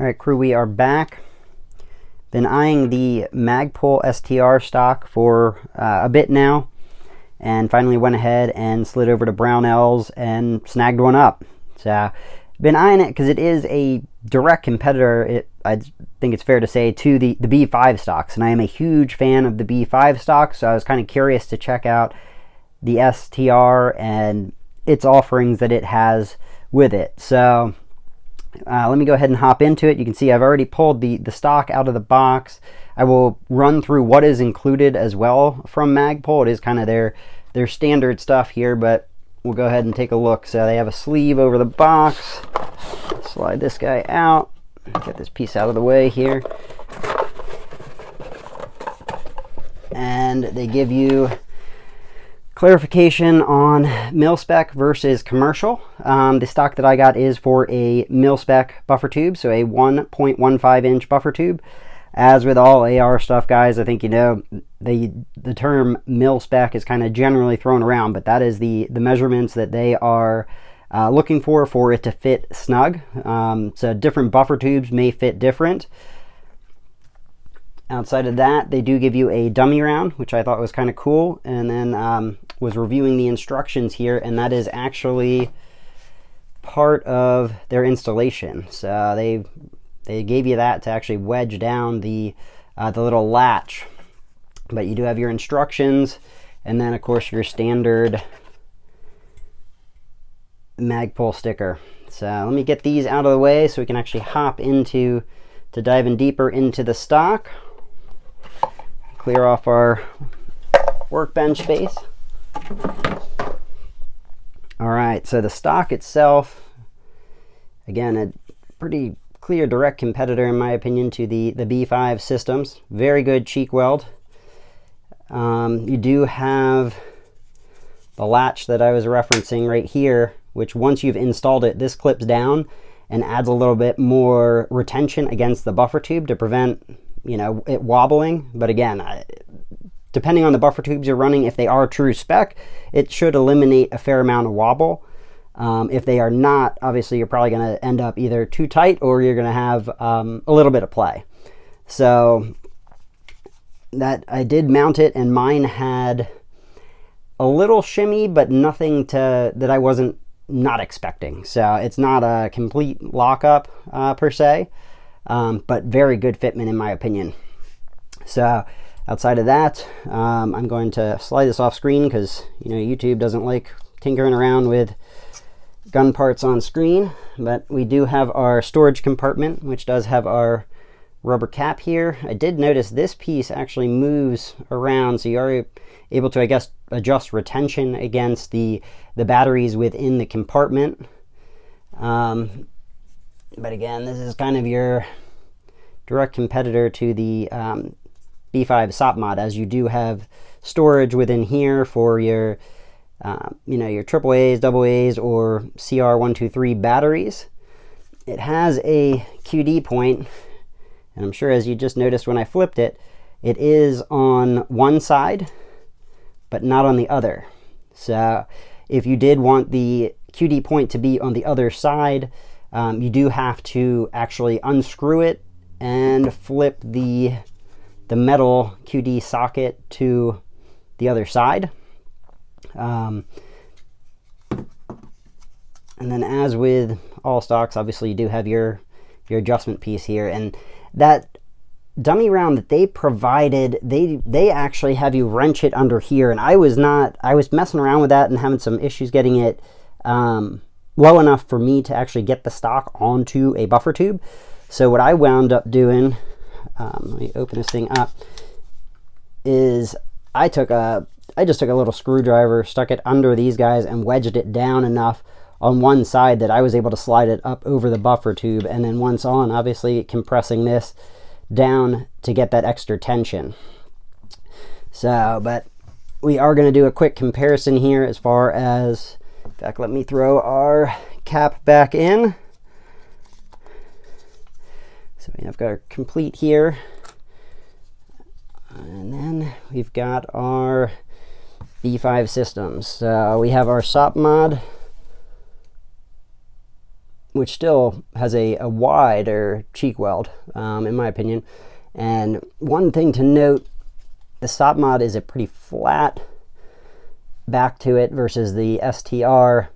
All right, crew, we are back. Been eyeing the Magpul STR stock for a bit now, and finally went ahead and slid over to Brownells and snagged one up. So, been eyeing it because it is a direct competitor, I think it's fair to say, to the B5 stocks, and I am a huge fan of the B5 stocks, so I was kind of curious to check out the STR and its offerings that it has with it. So, let me go ahead and hop into it. You can see I've already pulled the stock out of the box. I will run through what is included as well from Magpul. It is kind of their standard stuff here, but we'll go ahead and take a look. So they have a sleeve over the box. Slide this guy out. Get this piece out of the way here. And they give you clarification on mil-spec versus commercial. The stock that I got is for a mil-spec buffer tube, so a 1.15 inch buffer tube. As with all AR stuff, guys, I think you know the term mil-spec is kind of generally thrown around, but that is the measurements that they are looking for it to fit snug. So different buffer tubes may fit different. Outside of that, they do give you a dummy round, which I thought was kind of cool, and then was reviewing the instructions here, and that is actually part of their installation. So they gave you that to actually wedge down the little latch, but you do have your instructions, and then of course your standard Magpul sticker. So let me get these out of the way so we can actually hop into diving deeper into the stock. Clear off our workbench space. All right, so the stock itself, again, a pretty clear direct competitor in my opinion to the B5 systems. Very good cheek weld. You do have the latch that I was referencing right here, which once you've installed it, this clips down and adds a little bit more retention against the buffer tube to prevent, you know, it wobbling. But again, depending on the buffer tubes you're running, if they are true spec, it should eliminate a fair amount of wobble. If they are not, obviously you're probably going to end up either too tight or you're going to have a little bit of play. So that I did mount it, and mine had a little shimmy, but nothing that I wasn't not expecting. So it's not a complete lockup per se, but very good fitment in my opinion. So outside of that, I'm going to slide this off screen because, you know, YouTube doesn't like tinkering around with gun parts on screen. But we do have our storage compartment, which does have our rubber cap here. I did notice this piece actually moves around, so you are able to, I guess, adjust retention against the batteries within the compartment. But again, this is kind of your direct competitor to the B5 SOPMOD, as you do have storage within here for your you know, your AAAs, AAs, or CR123 batteries. It has a QD point, and I'm sure as you just noticed when I flipped it, it is on one side but not on the other. So if you did want the QD point to be on the other side, you do have to actually unscrew it and flip the metal QD socket to the other side. And then, as with all stocks, obviously you do have your adjustment piece here, and that dummy round that they provided, they actually have you wrench it under here, and I was messing around with that and having some issues getting it low enough for me to actually get the stock onto a buffer tube. So what I wound up doing, let me open this thing up, is I just took a little screwdriver, stuck it under these guys, and wedged it down enough on one side that I was able to slide it up over the buffer tube, and then once on, obviously compressing this down to get that extra tension. So, but we are going to do a quick comparison here as far as, in fact, let me throw our cap back in. So I've got our complete here, and then we've got our B5 systems. So we have our SOPMOD which still has a wider cheek weld, in my opinion. And one thing to note, the SOPMOD is a pretty flat back to it versus the STR.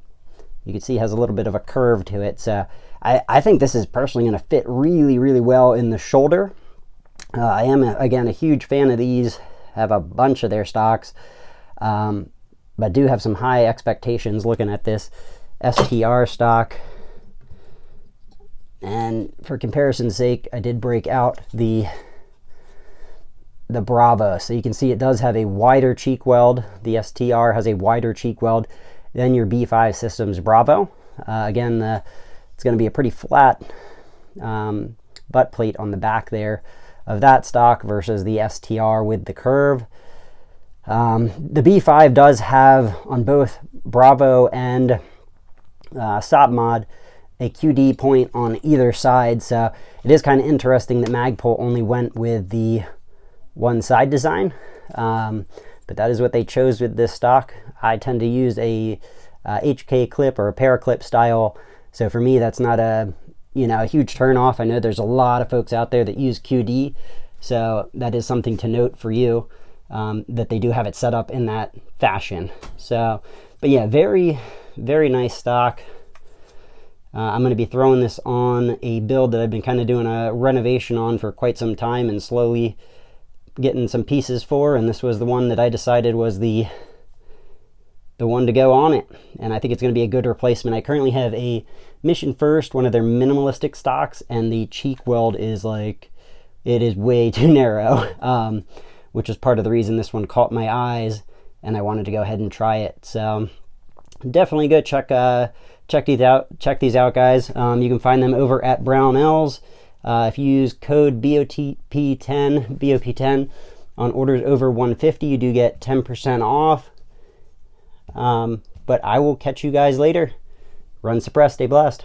You can see has a little bit of a curve to it. So I think this is personally going to fit really, really well in the shoulder. I am, again, a huge fan of these. Have a bunch of their stocks, but do have some high expectations looking at this STR stock. And for comparison's sake, I did break out the Bravo. So you can see it does have a wider cheek weld. The STR has a wider cheek weld than your B5 Systems Bravo. Again, it's going to be a pretty flat butt plate on the back there of that stock versus the STR with the curve. The B5 does have, on both Bravo and SOPMOD, a QD point on either side. So it is kind of interesting that Magpul only went with the one side design, but that is what they chose with this stock. I tend to use a HK clip or a paraclip style, so for me that's not a huge turn off. I know there's a lot of folks out there that use QD, so that is something to note for you, that they do have it set up in that fashion. So, but yeah, very, very nice stock. I'm going to be throwing this on a build that I've been kind of doing a renovation on for quite some time and slowly getting some pieces for, and this was the one that I decided was the one to go on it, and I think it's going to be a good replacement. I currently have a Mission First, one of their minimalistic stocks, and the cheek weld is like, it is way too narrow, which is part of the reason this one caught my eyes and I wanted to go ahead and try it. So definitely go check these out, guys. You can find them over at Brownells. If you use code BOP10 on orders over 150, you do get 10% off. But I will catch you guys later. Run suppressed, stay blessed.